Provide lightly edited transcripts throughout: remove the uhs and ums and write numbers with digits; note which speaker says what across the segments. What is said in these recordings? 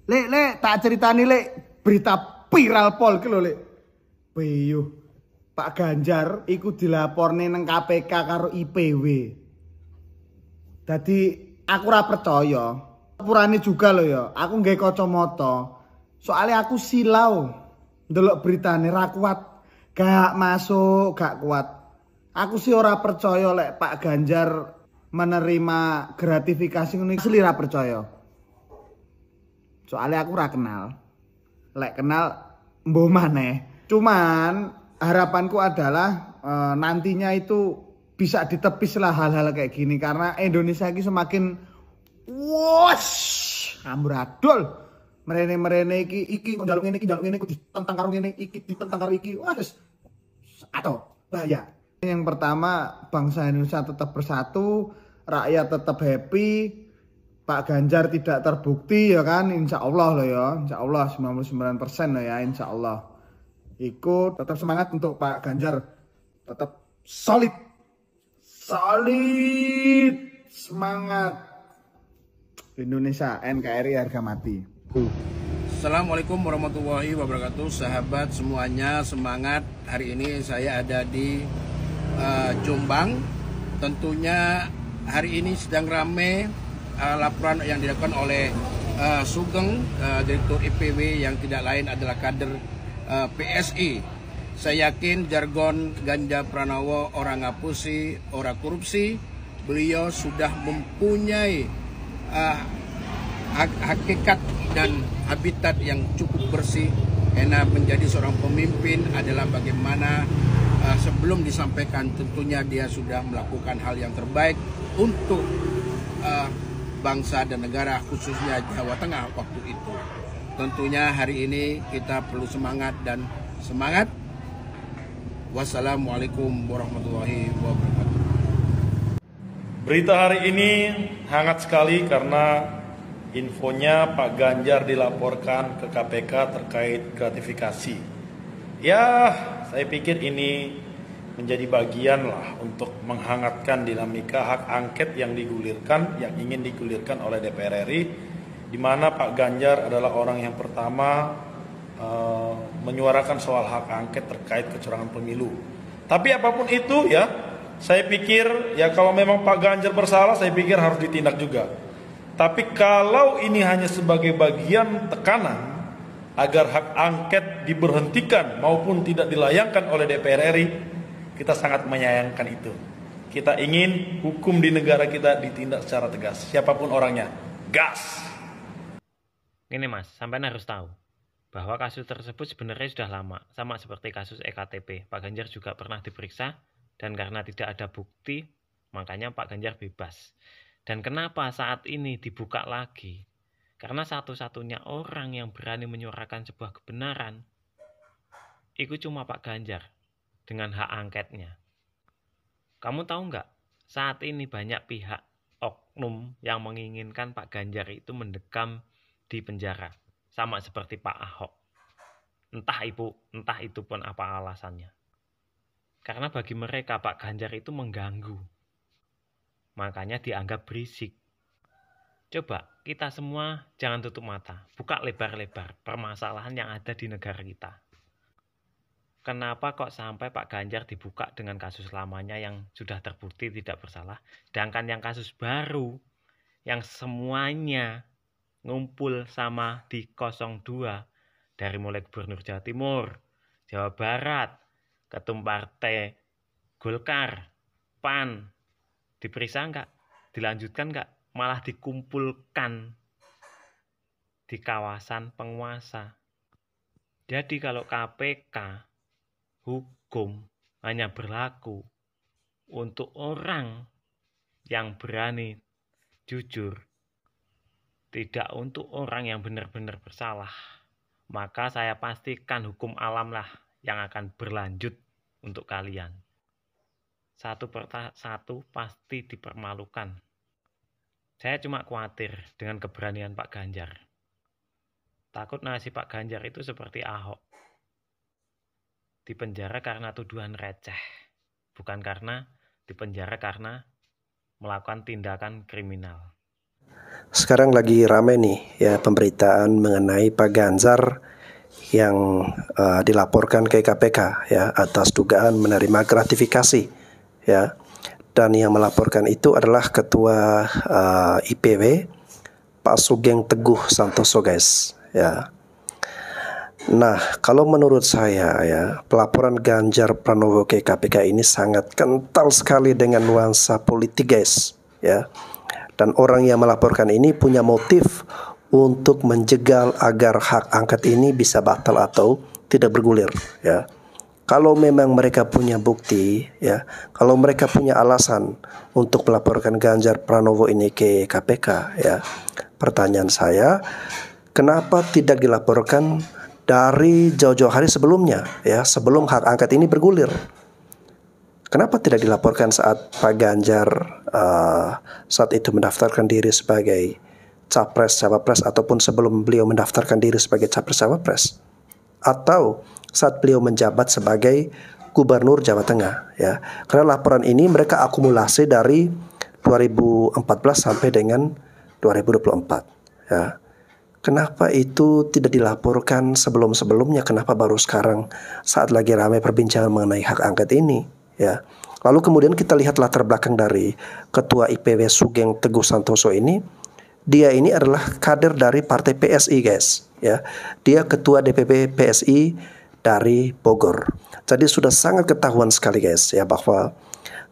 Speaker 1: Lek, tak ceritani lek berita viral pol ki lho lek. Beyo. Pak Ganjar iku dilaporne nang KPK karo IPW. Dadi aku ora percaya. Purane juga lho ya. Aku nggawe kacamata. Soalnya aku silau ndelok beritane ra kuat. Gak masuk, gak kuat. Aku sih ora percaya lek Pak Ganjar menerima gratifikasi ngono iki ora percaya. Soalnya aku ora kenal. Lek kenal mbuh maneh. Cuman harapanku adalah nantinya itu bisa ditepis lah hal-hal kayak gini karena Indonesia ini semakin amburadul. Merene iki njaluk ngene iki ditentang karo ngene iki ditentang karo iki. Wes atau bahaya. Yang pertama bangsa Indonesia tetap bersatu, rakyat tetap happy. Pak Ganjar tidak terbukti ya kan, insya Allah loh ya, insya Allah 99% loh ya, insya Allah. Ikut tetap semangat untuk Pak Ganjar, tetap solid, semangat. Indonesia NKRI harga mati.
Speaker 2: Assalamualaikum warahmatullahi wabarakatuh, sahabat semuanya, semangat. Hari ini saya ada di Jombang. Tentunya hari ini sedang ramai laporan yang dilakukan oleh Sugeng, Direktur IPW yang tidak lain adalah kader PSI. Saya yakin jargon Ganjar Pranowo orang ngapusi, orang korupsi. Beliau sudah mempunyai hakikat dan habitat yang cukup bersih. Karena menjadi seorang pemimpin adalah bagaimana sebelum disampaikan tentunya dia sudah melakukan hal yang terbaik untuk bangsa dan negara, khususnya Jawa Tengah waktu itu. Tentunya hari ini kita perlu semangat dan semangat. Wassalamualaikum warahmatullahi wabarakatuh.
Speaker 3: Berita hari ini hangat sekali karena infonya Pak Ganjar dilaporkan ke KPK terkait gratifikasi. Ya, saya pikir ini menjadi bagian lah untuk menghangatkan dinamika hak angket yang ingin digulirkan oleh DPR RI, di mana Pak Ganjar adalah orang yang pertama menyuarakan soal hak angket terkait kecurangan pemilu. Tapi apapun itu ya, saya pikir ya kalau memang Pak Ganjar bersalah, saya pikir harus ditindak juga. Tapi kalau ini hanya sebagai bagian tekanan agar hak angket diberhentikan maupun tidak dilayangkan oleh DPR RI, kita sangat menyayangkan itu. Kita ingin hukum di negara kita ditindak secara tegas, siapapun orangnya. Gas!
Speaker 4: Ini Mas, sampean harus tahu bahwa kasus tersebut sebenarnya sudah lama, sama seperti kasus EKTP. Pak Ganjar juga pernah diperiksa dan karena tidak ada bukti, makanya Pak Ganjar bebas. Dan kenapa saat ini dibuka lagi? Karena satu-satunya orang yang berani menyuarakan sebuah kebenaran itu cuma Pak Ganjar dengan hak angketnya. Kamu tahu nggak? Saat ini banyak pihak oknum yang menginginkan Pak Ganjar itu mendekam di penjara, sama seperti Pak Ahok. Entah itu pun apa alasannya. Karena bagi mereka Pak Ganjar itu mengganggu. Makanya dianggap berisik. Coba kita semua jangan tutup mata, buka lebar-lebar permasalahan yang ada di negara kita. Kenapa kok sampai Pak Ganjar dibuka dengan kasus lamanya yang sudah terbukti tidak bersalah, sedangkan yang kasus baru yang semuanya ngumpul sama di 02, dari mulai Gubernur Jawa Timur, Jawa Barat, Ketum Partai Golkar, PAN, diperiksa nggak? Dilanjutkan nggak? Malah dikumpulkan di kawasan penguasa. Jadi kalau KPK, hukum hanya berlaku untuk orang yang berani jujur, tidak untuk orang yang benar-benar bersalah. Maka saya pastikan hukum alam lah yang akan berlanjut untuk kalian. Satu persatu pasti dipermalukan. Saya cuma khawatir dengan keberanian Pak Ganjar. Takut nasib Pak Ganjar itu seperti Ahok. Dipenjara karena tuduhan receh, bukan karena dipenjara karena melakukan tindakan kriminal.
Speaker 5: sekarang lagi ramai nih ya pemberitaan mengenai Pak Ganjar yang dilaporkan ke KPK ya atas dugaan menerima gratifikasi ya, dan yang melaporkan itu adalah Ketua IPW Pak Sugeng Teguh Santoso guys ya. Nah, kalau menurut saya ya, pelaporan Ganjar Pranowo ke KPK ini sangat kental sekali dengan nuansa politik guys ya. Dan orang yang melaporkan ini punya motif untuk menjegal agar hak angket ini bisa batal atau tidak bergulir ya. Kalau memang mereka punya bukti ya, kalau mereka punya alasan untuk melaporkan Ganjar Pranowo ini ke KPK ya, pertanyaan saya, kenapa tidak dilaporkan dari jauh-jauh hari sebelumnya ya, sebelum hak angket ini bergulir? Kenapa tidak dilaporkan saat Pak Ganjar saat itu mendaftarkan diri sebagai capres-cawapres, ataupun sebelum beliau mendaftarkan diri sebagai capres-cawapres, atau saat beliau menjabat sebagai Gubernur Jawa Tengah ya? Karena laporan ini mereka akumulasi dari 2014 sampai dengan 2024 ya. Kenapa itu tidak dilaporkan sebelum-sebelumnya? Kenapa baru sekarang saat lagi ramai perbincangan mengenai hak angket ini ya? Lalu kemudian kita lihat latar belakang dari Ketua IPW Sugeng Teguh Santoso ini. Dia ini adalah kader dari Partai PSI guys ya. Dia Ketua DPP PSI dari Bogor. Jadi sudah sangat ketahuan sekali guys ya, bahwa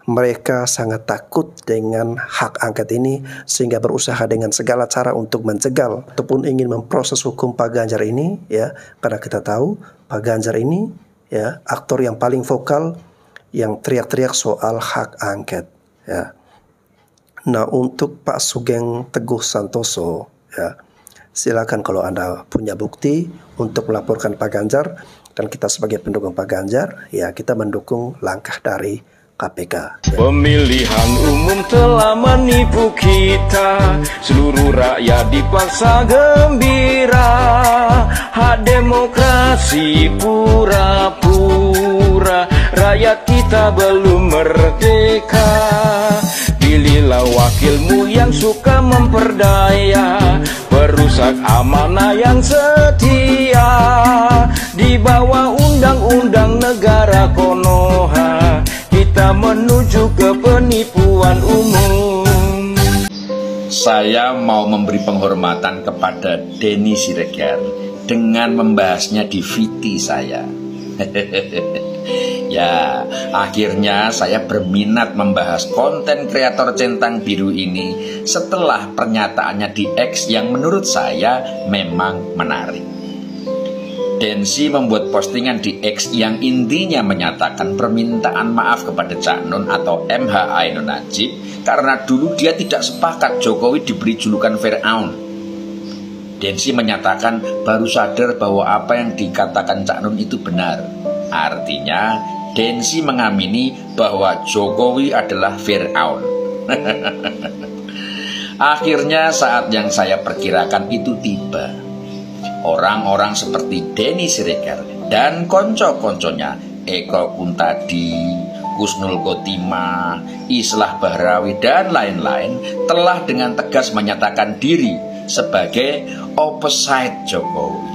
Speaker 5: mereka sangat takut dengan hak angket ini, sehingga berusaha dengan segala cara untuk menjegal ataupun ingin memproses hukum Pak Ganjar ini ya. Karena kita tahu Pak Ganjar ini ya aktor yang paling vokal yang teriak-teriak soal hak angket ya. Nah, untuk Pak Sugeng Teguh Santoso ya, silakan kalau Anda punya bukti untuk melaporkan Pak Ganjar, dan kita sebagai pendukung Pak Ganjar ya, kita mendukung langkah dari KPK ya.
Speaker 6: Pemilihan umum telah menipu kita, seluruh rakyat dipaksa gembira. Hak demokrasi pura-pura, rakyat kita belum merdeka. Pilihlah wakilmu yang suka memperdaya, perusak amanah yang setia. Di bawah undang-undang negara Konoha, kita menuju ke penipuan umum.
Speaker 7: Saya mau memberi penghormatan kepada Denny Siregar dengan membahasnya di VT saya. Ya, akhirnya saya berminat membahas konten kreator centang biru ini setelah pernyataannya di X yang menurut saya memang menarik. Densi membuat postingan di X yang intinya menyatakan permintaan maaf kepada Cak Nun atau MH Ainun Najib karena dulu dia tidak sepakat Jokowi diberi julukan Firaun. Densi menyatakan baru sadar bahwa apa yang dikatakan Cak Nun itu benar. Artinya Densi mengamini bahwa Jokowi adalah Firaun. Akhirnya saat yang saya perkirakan itu tiba. Orang-orang seperti Denny Siregar dan konco-konconya Eko Kuntadi, Kusnul Khotimah, Islah Bahrawi dan lain-lain telah dengan tegas menyatakan diri sebagai opposite Jokowi.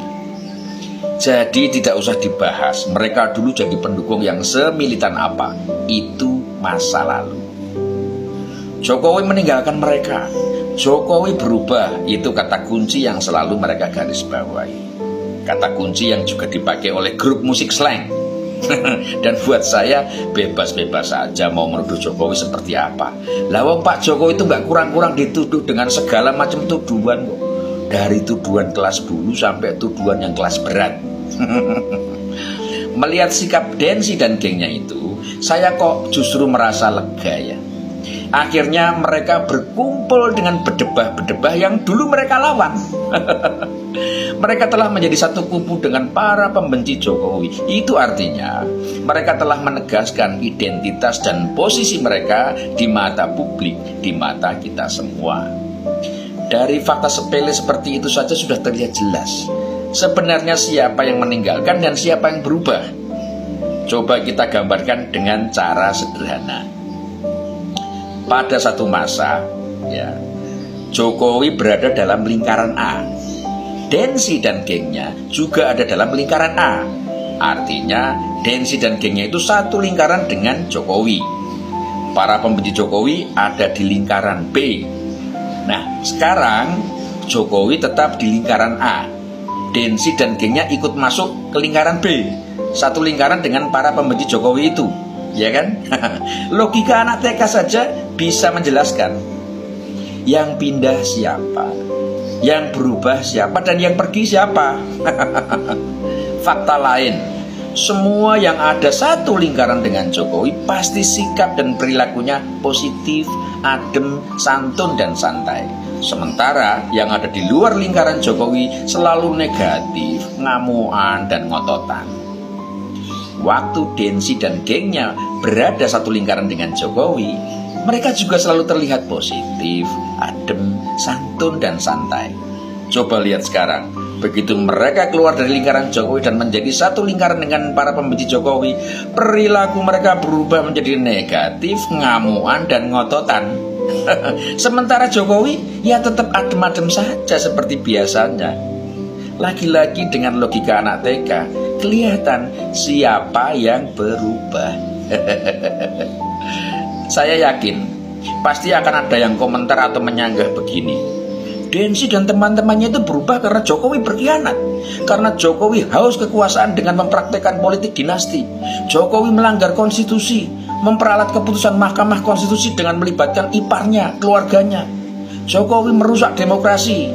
Speaker 7: Jadi tidak usah dibahas, mereka dulu jadi pendukung yang semilitan apa, itu masa lalu. Jokowi meninggalkan mereka, Jokowi berubah, itu kata kunci yang selalu mereka garis bawahi. Kata kunci yang juga dipakai oleh grup musik slang. Dan buat saya bebas-bebas saja mau menuduh Jokowi seperti apa. Lah wong Pak Jokowi itu nggak kurang-kurang dituduh dengan segala macam tuduhan kok. Dari tuduhan kelas bulu sampai tuduhan yang kelas berat. Melihat sikap Densi dan gengnya itu, saya kok justru merasa lega ya. Akhirnya mereka berkumpul dengan bedebah-bedebah yang dulu mereka lawan. Mereka telah menjadi satu kubu dengan para pembenci Jokowi. Itu artinya mereka telah menegaskan identitas dan posisi mereka di mata publik, di mata kita semua. Dari fakta sepele seperti itu saja sudah terlihat jelas sebenarnya siapa yang meninggalkan dan siapa yang berubah. Coba kita gambarkan dengan cara sederhana. Pada satu masa ya, Jokowi berada dalam lingkaran A. Densi dan gengnya juga ada dalam lingkaran A. Artinya Densi dan gengnya itu satu lingkaran dengan Jokowi. Para pembenci Jokowi ada di lingkaran B. Nah, sekarang Jokowi tetap di lingkaran A. Densi dan gengnya ikut masuk ke lingkaran B. Satu lingkaran dengan para pembenci Jokowi itu. Ya kan? Logika anak TK saja bisa menjelaskan. Yang pindah siapa? Yang berubah siapa dan yang pergi siapa? Fakta lain, semua yang ada satu lingkaran dengan Jokowi pasti sikap dan perilakunya positif, adem, santun dan santai. Sementara yang ada di luar lingkaran Jokowi selalu negatif, ngamuan dan ngototan. Waktu Densi dan gengnya berada satu lingkaran dengan Jokowi, mereka juga selalu terlihat positif, adem, santun, dan santai. Coba lihat sekarang, begitu mereka keluar dari lingkaran Jokowi dan menjadi satu lingkaran dengan para pembenci Jokowi, perilaku mereka berubah menjadi negatif, ngamuan, dan ngototan. Sementara Jokowi ya tetap adem-adem saja seperti biasanya. Lagi-lagi dengan logika anak TK, kelihatan siapa yang berubah. Saya yakin pasti akan ada yang komentar atau menyanggah begini. Densi dan teman-temannya itu berubah karena Jokowi berkhianat. Karena Jokowi haus kekuasaan dengan mempraktekkan politik dinasti. Jokowi melanggar konstitusi, memperalat keputusan Mahkamah Konstitusi dengan melibatkan iparnya, keluarganya. Jokowi merusak demokrasi.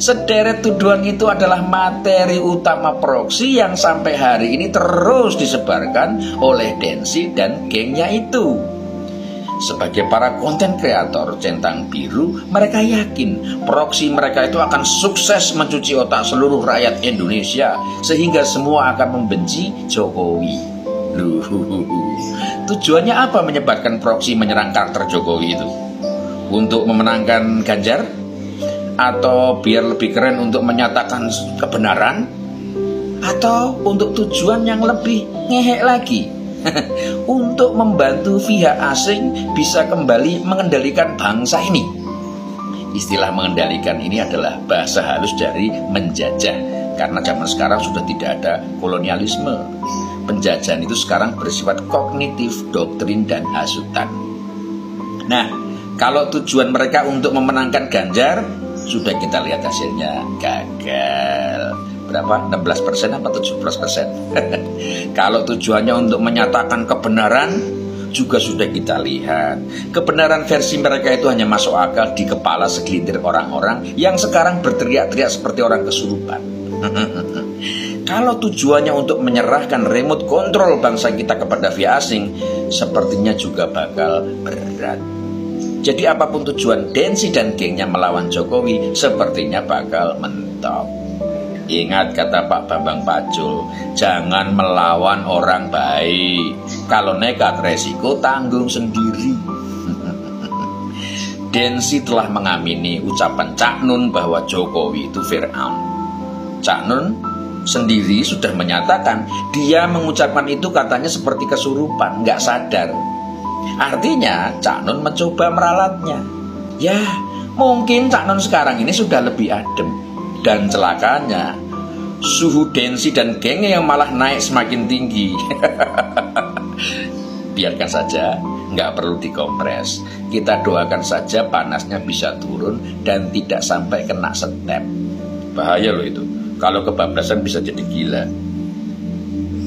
Speaker 7: Sederet tuduhan itu adalah materi utama proksi yang sampai hari ini terus disebarkan oleh Densi dan gengnya itu. Sebagai para konten kreator centang biru, mereka yakin proksi mereka itu akan sukses mencuci otak seluruh rakyat Indonesia sehingga semua akan membenci Jokowi. Tujuannya apa menyebarkan proksi menyerang karakter Jokowi itu? Untuk memenangkan Ganjar? Atau biar lebih keren untuk menyatakan kebenaran? Atau untuk tujuan yang lebih ngehek lagi? Untuk membantu pihak asing bisa kembali mengendalikan bangsa ini. Istilah mengendalikan ini adalah bahasa halus dari menjajah. Karena zaman sekarang sudah tidak ada kolonialisme. Penjajahan itu sekarang bersifat kognitif, doktrin, dan hasutan. Nah, kalau tujuan mereka untuk memenangkan Ganjar, sudah kita lihat hasilnya gagal. Berapa? 16% apa 17%? Kalau tujuannya untuk menyatakan kebenaran, juga sudah kita lihat. Kebenaran versi mereka itu hanya masuk akal di kepala segelintir orang-orang yang sekarang berteriak-teriak seperti orang kesurupan. Kalau tujuannya untuk menyerahkan remote kontrol bangsa kita kepada pihak asing, sepertinya juga bakal berat. Jadi apapun tujuan Densi dan gengnya melawan Jokowi, sepertinya bakal mentok. Ingat kata Pak Bambang Pacul, jangan melawan orang baik. Kalau nekat resiko tanggung sendiri. Densi telah mengamini ucapan Cak Nun bahwa Jokowi itu Fir'aun. Cak Nun sendiri sudah menyatakan dia mengucapkan itu katanya seperti kesurupan, nggak sadar. Artinya Cak Nun mencoba meralatnya. Ya, mungkin Cak Nun sekarang ini sudah lebih adem. Dan celakanya suhu Densi dan gengnya yang malah naik semakin tinggi. Biarkan saja, nggak perlu dikompres. Kita doakan saja panasnya bisa turun dan tidak sampai kena setep. Bahaya loh itu, kalau kebablasan bisa jadi gila.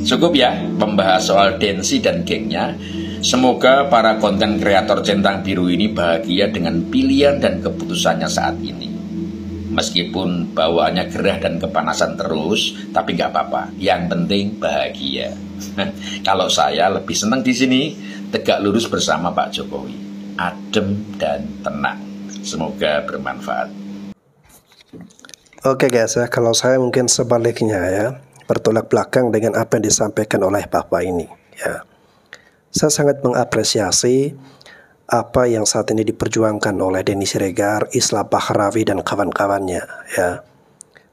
Speaker 7: Cukup ya membahas soal Densi dan gengnya. Semoga para konten kreator centang biru ini bahagia dengan pilihan dan keputusannya saat ini. Meskipun bawaannya gerah dan kepanasan terus, tapi nggak apa-apa. Yang penting bahagia. Kalau saya lebih senang di sini, tegak lurus bersama Pak Jokowi, adem dan tenang. Semoga bermanfaat.
Speaker 5: Oke guys ya, kalau saya mungkin sebaliknya ya, bertolak belakang dengan apa yang disampaikan oleh Bapak ini. Ya, saya sangat mengapresiasi apa yang saat ini diperjuangkan oleh Denny Siregar, Islah Bahrawi dan kawan-kawannya ya.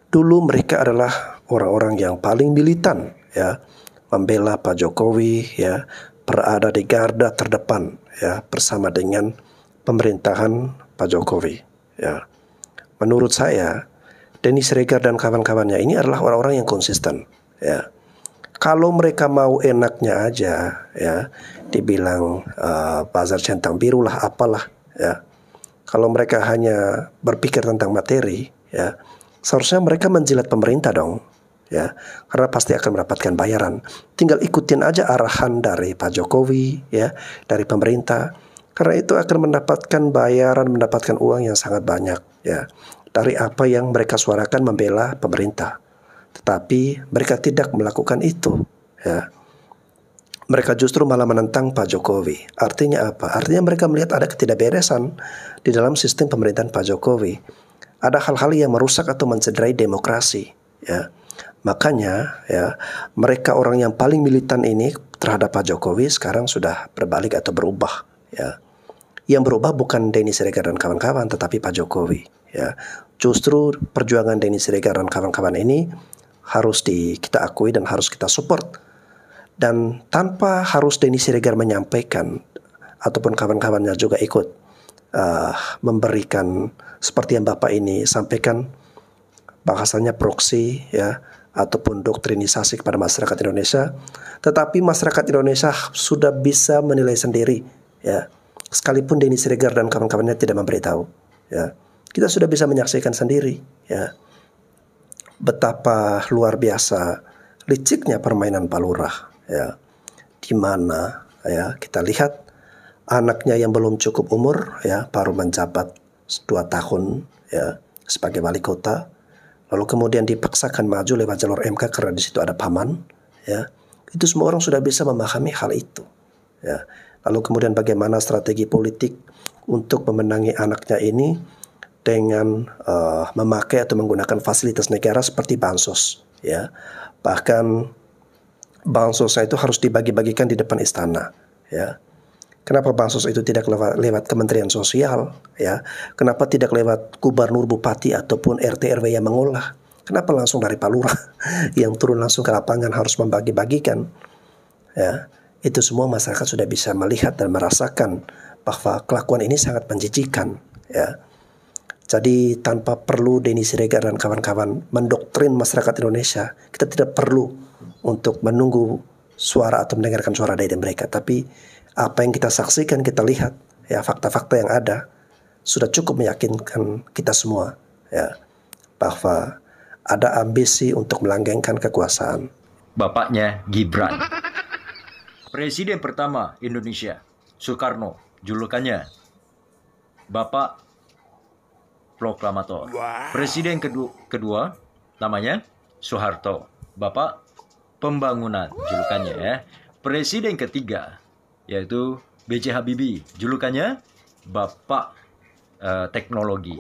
Speaker 5: Dulu mereka adalah orang-orang yang paling militan ya, membela Pak Jokowi ya, berada di garda terdepan ya, bersama dengan pemerintahan Pak Jokowi. Ya, menurut saya Denny Siregar dan kawan-kawannya ini adalah orang-orang yang konsisten. Ya, kalau mereka mau enaknya aja, ya, dibilang bazar centang biru lah, apalah, ya. Kalau mereka hanya berpikir tentang materi, ya, seharusnya mereka menjilat pemerintah dong, ya, karena pasti akan mendapatkan bayaran. Tinggal ikutin aja arahan dari Pak Jokowi, ya, dari pemerintah, karena itu akan mendapatkan bayaran, mendapatkan uang yang sangat banyak, ya, dari apa yang mereka suarakan membela pemerintah. Tetapi mereka tidak melakukan itu, ya. Mereka justru malah menentang Pak Jokowi. Artinya apa? Artinya mereka melihat ada ketidakberesan di dalam sistem pemerintahan Pak Jokowi. Ada hal-hal yang merusak atau mencederai demokrasi, ya. Makanya, ya, mereka orang yang paling militan ini terhadap Pak Jokowi sekarang sudah berbalik atau berubah, ya. Yang berubah bukan Denny Siregar dan kawan-kawan, tetapi Pak Jokowi, ya. Justru perjuangan Denny Siregar dan kawan-kawan ini harus kita akui dan harus kita support. Dan tanpa harus Denny Siregar menyampaikan ataupun kawan-kawannya juga ikut memberikan seperti yang Bapak ini sampaikan, bahasanya proksi, ya, ataupun doktrinisasi kepada masyarakat Indonesia. Tetapi masyarakat Indonesia sudah bisa menilai sendiri, ya, sekalipun Denny Siregar dan kawan-kawannya tidak memberitahu, ya, kita sudah bisa menyaksikan sendiri, ya, betapa luar biasa liciknya permainan Pak Lurah, ya, di mana, ya, kita lihat anaknya yang belum cukup umur, ya, baru menjabat 2 tahun, ya, sebagai wali kota, lalu kemudian dipaksakan maju lewat jalur MK karena di situ ada paman, ya, itu semua orang sudah bisa memahami hal itu, ya. Lalu kemudian bagaimana strategi politik untuk memenangi anaknya ini dengan memakai atau menggunakan fasilitas negara seperti bansos, ya, bahkan bansosnya itu harus dibagi-bagikan di depan istana, ya. Kenapa bansos itu tidak lewat Kementerian Sosial, ya? Kenapa tidak lewat gubernur, bupati ataupun RT RW yang mengolah? Kenapa langsung dari Pak Lurah yang turun langsung ke lapangan harus membagi-bagikan? Ya, itu semua masyarakat sudah bisa melihat dan merasakan bahwa kelakuan ini sangat menjijikan, ya. Jadi tanpa perlu Denny Siregar dan kawan-kawan mendoktrin masyarakat Indonesia, kita tidak perlu untuk menunggu suara atau mendengarkan suara dari mereka. Tapi apa yang kita saksikan, kita lihat, ya, fakta-fakta yang ada sudah cukup meyakinkan kita semua, ya, bahwa ada ambisi untuk melanggengkan kekuasaan.
Speaker 6: Bapaknya Gibran, Presiden pertama Indonesia, Soekarno, julukannya Bapak Proklamator. Presiden kedua namanya Soeharto, Bapak Pembangunan, julukannya, ya. Presiden ketiga yaitu B.J. Habibie, julukannya Bapak Teknologi.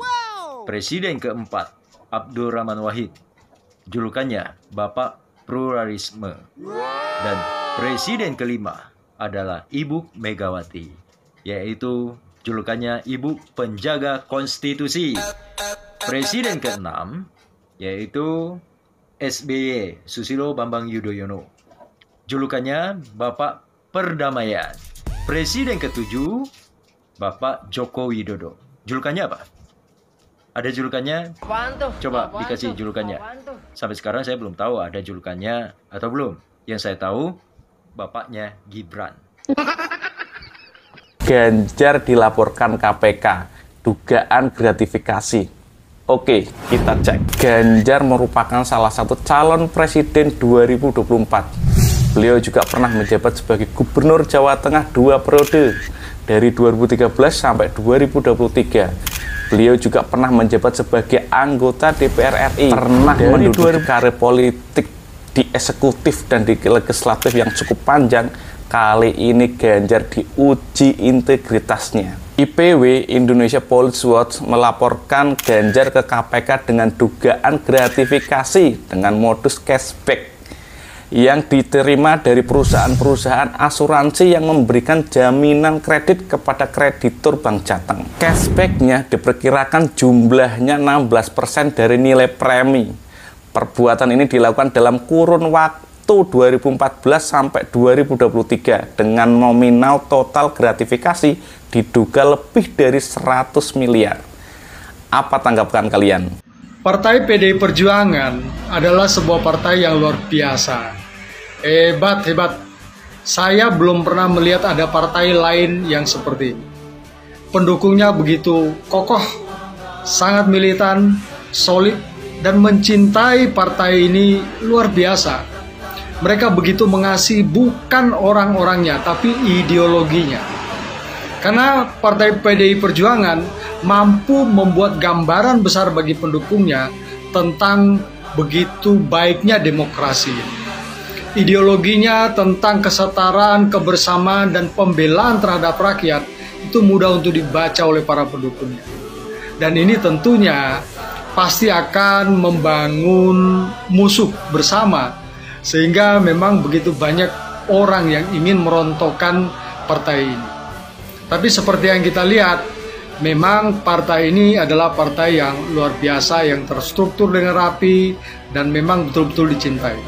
Speaker 6: Presiden keempat Abdurrahman Wahid, julukannya Bapak Pluralisme. Dan presiden kelima adalah Ibu Megawati, yaitu julukannya Ibu Penjaga Konstitusi. Presiden keenam yaitu SBY, Susilo Bambang Yudhoyono, julukannya Bapak Perdamaian. Presiden ketujuh Bapak Joko Widodo, julukannya apa? Ada julukannya? Coba dikasih julukannya. Sampai sekarang saya belum tahu ada julukannya atau belum. Yang saya tahu bapaknya Gibran.
Speaker 8: Ganjar dilaporkan KPK, dugaan gratifikasi. Oke, kita cek. Ganjar merupakan salah satu calon presiden 2024. Beliau juga pernah menjabat sebagai gubernur Jawa Tengah 2 periode, dari 2013 sampai 2023. Beliau juga pernah menjabat sebagai anggota DPR RI, pernah menduduki karir politik di eksekutif dan di legislatif yang cukup panjang. Kali ini Ganjar diuji integritasnya. IPW Indonesia Police Watch melaporkan Ganjar ke KPK dengan dugaan gratifikasi dengan modus cashback yang diterima dari perusahaan-perusahaan asuransi yang memberikan jaminan kredit kepada kreditur Bank Jateng. Cashbacknya diperkirakan jumlahnya 16% dari nilai premi. Perbuatan ini dilakukan dalam kurun waktu Restu 2014 sampai 2023 dengan nominal total gratifikasi diduga lebih dari 100 miliar. Apa tanggapan kalian?
Speaker 9: Partai PDI Perjuangan adalah sebuah partai yang luar biasa. Hebat. Saya belum pernah melihat ada partai lain yang seperti ini. Pendukungnya begitu kokoh, sangat militan, solid, dan mencintai partai ini luar biasa. Mereka begitu mengasihi bukan orang-orangnya, tapi ideologinya. Karena Partai PDI Perjuangan mampu membuat gambaran besar bagi pendukungnya tentang begitu baiknya demokrasi. Ideologinya tentang kesetaraan, kebersamaan, dan pembelaan terhadap rakyat itu mudah untuk dibaca oleh para pendukungnya. Dan ini tentunya pasti akan membangun musuh bersama, sehingga memang begitu banyak orang yang ingin merontokkan partai ini. Tapi seperti yang kita lihat, memang partai ini adalah partai yang luar biasa, yang terstruktur dengan rapi, dan memang betul-betul dicintai.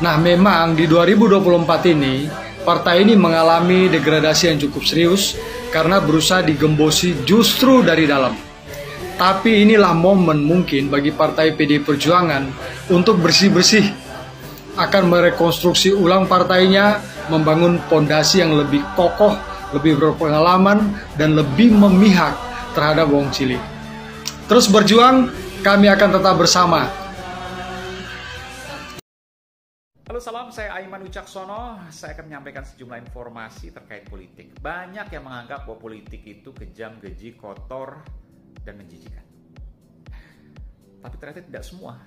Speaker 9: Nah, memang di 2024 ini, partai ini mengalami degradasi yang cukup serius, karena berusaha digembosi justru dari dalam. Tapi inilah momen mungkin bagi Partai PDI Perjuangan untuk bersih-bersih, akan merekonstruksi ulang partainya, membangun fondasi yang lebih kokoh, lebih berpengalaman, dan lebih memihak terhadap wong cilik. Terus berjuang, kami akan tetap bersama.
Speaker 10: Halo salam, saya Aiman Wicaksono. Saya akan menyampaikan sejumlah informasi terkait politik. Banyak yang menganggap bahwa politik itu kejam, keji, kotor, dan menjijikan. Tapi ternyata tidak semua.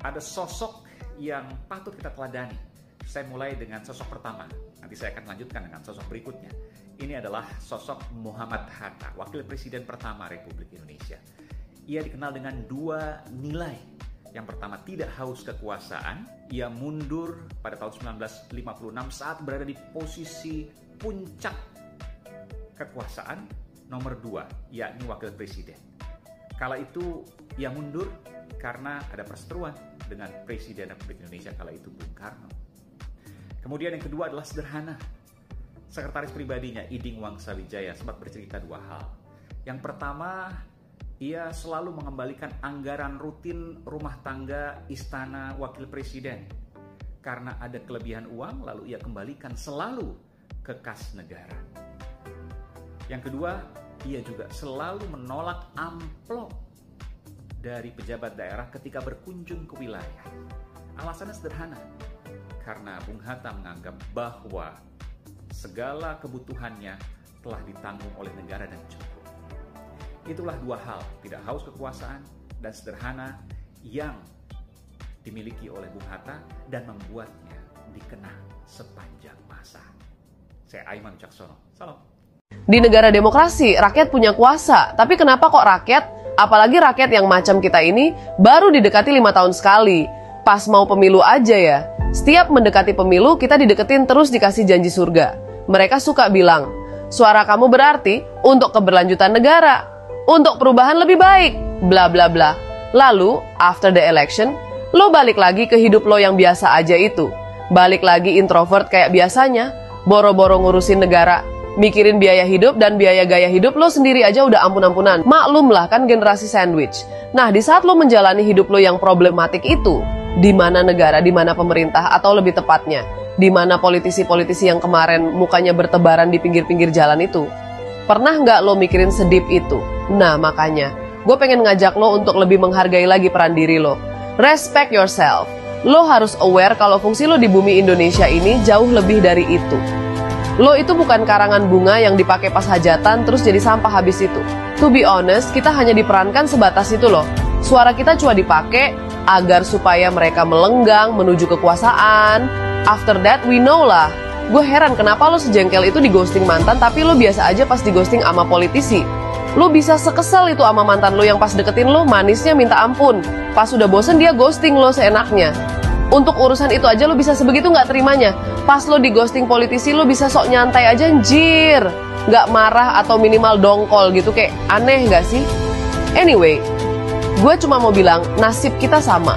Speaker 10: Ada sosok yang patut kita teladani. Saya mulai dengan sosok pertama. Nanti saya akan lanjutkan dengan sosok berikutnya. Ini adalah sosok Muhammad Hatta, Wakil Presiden pertama Republik Indonesia. Ia dikenal dengan dua nilai. Yang pertama, tidak haus kekuasaan. Ia mundur pada tahun 1956 saat berada di posisi puncak kekuasaan. Nomor dua, yakni Wakil Presiden. Kala itu ia mundur karena ada perseteruan dengan Presiden Republik Indonesia kala itu Bung Karno. Kemudian yang kedua adalah sederhana. Sekretaris pribadinya Iding Wangsawijaya sempat bercerita dua hal. Yang pertama, ia selalu mengembalikan anggaran rutin rumah tangga Istana Wakil Presiden. Karena ada kelebihan uang, lalu ia kembalikan selalu ke kas negara. Yang kedua, ia juga selalu menolak amplop dari pejabat daerah ketika berkunjung ke wilayah. Alasannya sederhana, karena Bung Hatta menganggap bahwa segala kebutuhannya telah ditanggung oleh negara dan cukup. Itulah dua hal, tidak haus kekuasaan dan sederhana yang dimiliki oleh Bung Hatta dan membuatnya dikenang sepanjang masa. Saya Aiman Wicaksono, salam.
Speaker 11: Di negara demokrasi, rakyat punya kuasa. Tapi kenapa kok rakyat, apalagi rakyat yang macam kita ini, baru didekati 5 tahun sekali? Pas mau pemilu aja ya. Setiap mendekati pemilu, kita dideketin terus dikasih janji surga. Mereka suka bilang, suara kamu berarti untuk keberlanjutan negara, untuk perubahan lebih baik, bla bla bla. Lalu, after the election, lo balik lagi ke hidup lo yang biasa aja itu. Balik lagi introvert kayak biasanya, boro-boro ngurusin negara, mikirin biaya hidup dan biaya gaya hidup lo sendiri aja udah ampun-ampunan. Maklum lah kan generasi sandwich. Nah, di saat lo menjalani hidup lo yang problematik itu, di mana negara, di mana pemerintah, atau lebih tepatnya, di mana politisi-politisi yang kemarin mukanya bertebaran di pinggir-pinggir jalan itu, pernah nggak lo mikirin sedip itu? Nah, makanya, gue pengen ngajak lo untuk lebih menghargai lagi peran diri lo. Respect yourself. Lo harus aware kalau fungsi lo di bumi Indonesia ini jauh lebih dari itu. Lo itu bukan karangan bunga yang dipakai pas hajatan terus jadi sampah habis itu. To be honest, kita hanya diperankan sebatas itu loh. Suara kita cuma dipakai agar supaya mereka melenggang menuju kekuasaan. After that, we know lah. Gue heran kenapa lo sejengkel itu di ghosting mantan, tapi lo biasa aja pas di ghosting sama politisi. Lo bisa sekesel itu sama mantan lo yang pas deketin lo manisnya minta ampun. Pas udah bosen dia ghosting lo seenaknya. Untuk urusan itu aja lo bisa sebegitu nggak terimanya. Pas lo di ghosting politisi lo bisa sok nyantai aja anjir. Nggak marah atau minimal dongkol gitu, kayak aneh nggak sih? Anyway, gue cuma mau bilang nasib kita sama.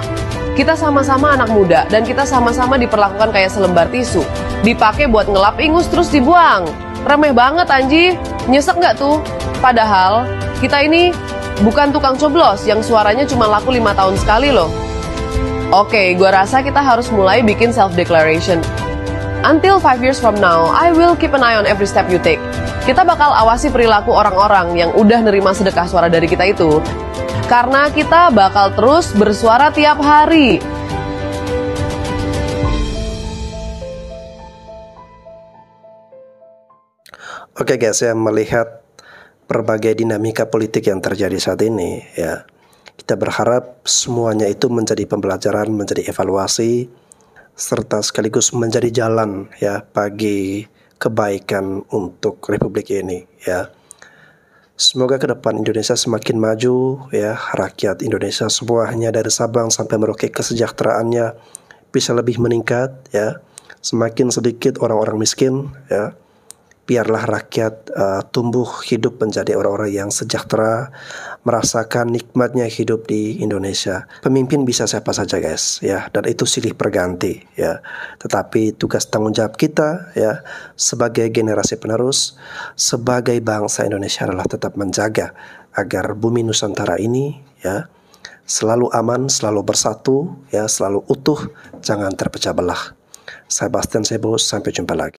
Speaker 11: Kita sama-sama anak muda dan kita sama-sama diperlakukan kayak selembar tisu. Dipakai buat ngelap ingus terus dibuang. Remeh banget Anji, nyesek nggak tuh? Padahal kita ini bukan tukang coblos yang suaranya cuma laku 5 tahun sekali loh. Oke, gua rasa kita harus mulai bikin self-declaration. Until 5 years from now, I will keep an eye on every step you take. Kita bakal awasi perilaku orang-orang yang udah nerima sedekah suara dari kita itu. Karena kita bakal terus bersuara tiap hari.
Speaker 5: Oke guys, ya, melihat berbagai dinamika politik yang terjadi saat ini, ya, kita berharap semuanya itu menjadi pembelajaran, menjadi evaluasi, serta sekaligus menjadi jalan, ya, bagi kebaikan untuk Republik ini, ya. Semoga ke depan Indonesia semakin maju, ya, rakyat Indonesia semuanya dari Sabang sampai Merauke kesejahteraannya bisa lebih meningkat, ya. Semakin sedikit orang-orang miskin, ya. Biarlah rakyat tumbuh hidup menjadi orang-orang yang sejahtera, merasakan nikmatnya hidup di Indonesia. Pemimpin bisa siapa saja guys, ya, dan itu silih berganti, ya. Tetapi tugas tanggung jawab kita, ya, sebagai generasi penerus, sebagai bangsa Indonesia adalah tetap menjaga agar bumi Nusantara ini, ya, selalu aman, selalu bersatu, ya, selalu utuh, jangan terpecah belah. Saya Bastian Sebo, sampai jumpa lagi.